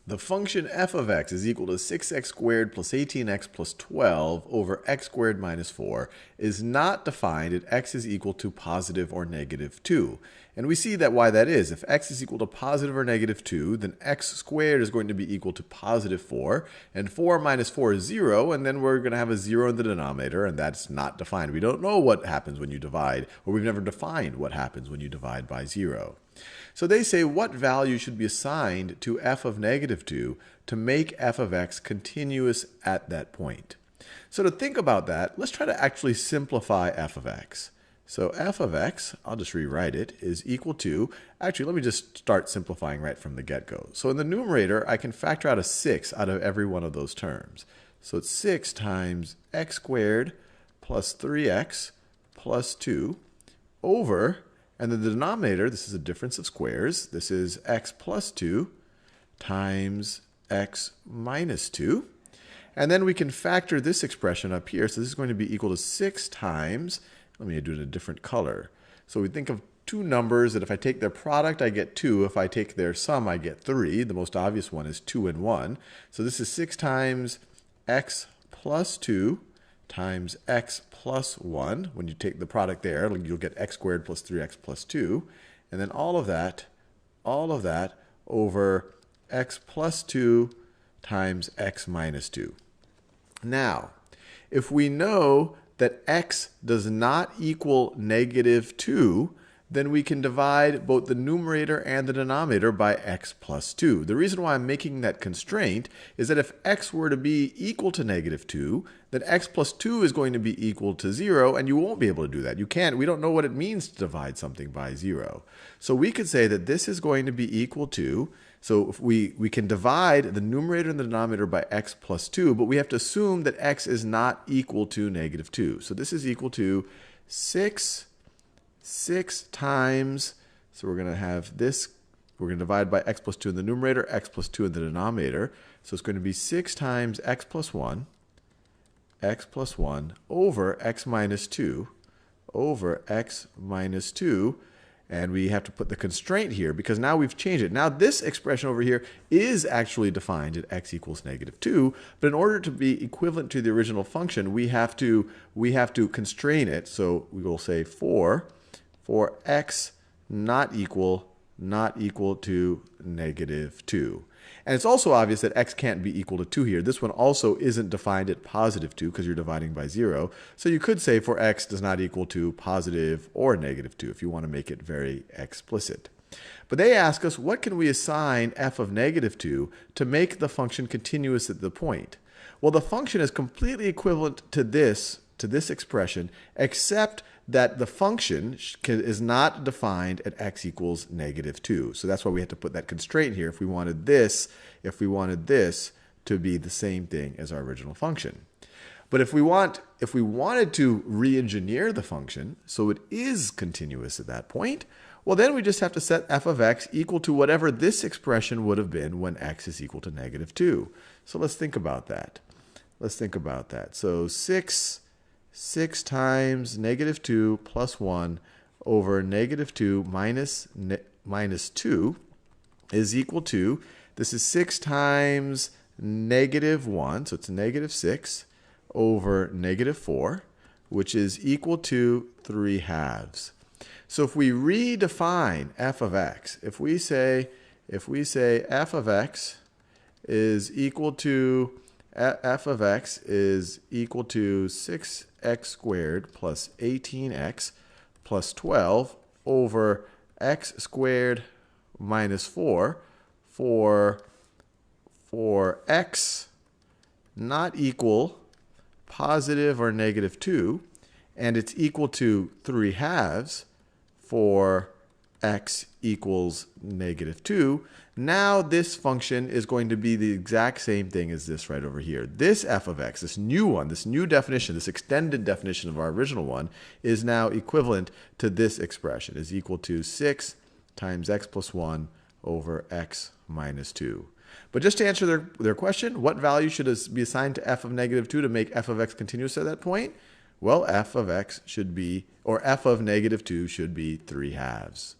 The function f of x is equal to 6x squared plus 18x plus 12 over x squared minus 4 is not defined at x is equal to positive or negative 2. And we see that why that is. If x is equal to positive or negative 2, then x squared is going to be equal to positive 4. And 4 minus 4 is 0, and then we're going to have a 0 in the denominator, and that's not defined. We don't know what happens when you divide, or we've never defined what happens when you divide by 0. So they say what value should be assigned to f of negative 2 to make f of x continuous at that point. So to think about that, let's try to actually simplify f of x. So f of x, I'll just rewrite it, is equal to, actually let me just start simplifying right from the get-go. So in the numerator, I can factor out a 6 out of every one of those terms. So it's 6 times x squared plus 3x plus 2 over, and in the denominator, this is a difference of squares. This is x plus 2 times x minus 2. And then we can factor this expression up here. So this is going to be equal to 6 times, let me do it in a different color. So we think of two numbers that if I take their product, I get 2. If I take their sum, I get 3. The most obvious one is 2 and 1. So this is 6 times x plus 2 times x plus 1. When you take the product there, you'll get x squared plus 3x plus 2. And then all of that over x plus 2 times x minus 2. Now, if we know that x does not equal negative 2, then we can divide both the numerator and the denominator by x plus 2. The reason why I'm making that constraint is that if x were to be equal to negative 2, then x plus 2 is going to be equal to 0, and you won't be able to do that. You can't. We don't know what it means to divide something by 0. So we could say that this is going to be equal to, so if we can divide the numerator and the denominator by x plus 2, but we have to assume that x is not equal to negative 2. So this is equal to 6 times, so we're going to have this, we're going to divide by x plus 2 in the numerator, x plus 2 in the denominator. So it's going to be 6 times x plus 1 over x minus 2 over x minus 2. And we have to put the constraint here because now we've changed it. Now this expression over here is actually defined at x equals negative 2. But in order to be equivalent to the original function, we have to constrain it. So we will say for x not equal to negative 2. And it's also obvious that x can't be equal to 2 here. This one also isn't defined at positive 2 because you're dividing by 0. So you could say for x does not equal to positive or negative 2 if you want to make it very explicit. But they ask us, what can we assign f of negative 2 to make the function continuous at the point? Well, the function is completely equivalent to this expression, except that the function is not defined at x equals negative 2. So that's why we have to put that constraint here if we wanted this to be the same thing as our original function. But if we wanted to re-engineer the function so it is continuous at that point, well then we just have to set f of x equal to whatever this expression would have been when x is equal to negative 2. So let's think about that. So 6 times negative 2 plus 1 over negative 2 minus 2 is equal to, this is 6 times negative 1, so it's negative 6 over negative 4, which is equal to 3/2. So if we redefine f of x, if we say f of x is equal to 6x squared plus 18x plus 12 over x squared minus 4 for x not equal positive or negative 2, and it's equal to 3/2 for x equals negative 2, now this function is going to be the exact same thing as this right over here. This f of x, this new one, this new definition, this extended definition of our original one, is now equivalent to this expression, is equal to 6 times x plus 1 over x minus 2. But just to answer their question, what value should be assigned to f of negative 2 to make f of x continuous at that point? Well, f of x should be, or f of negative 2 should be 3/2.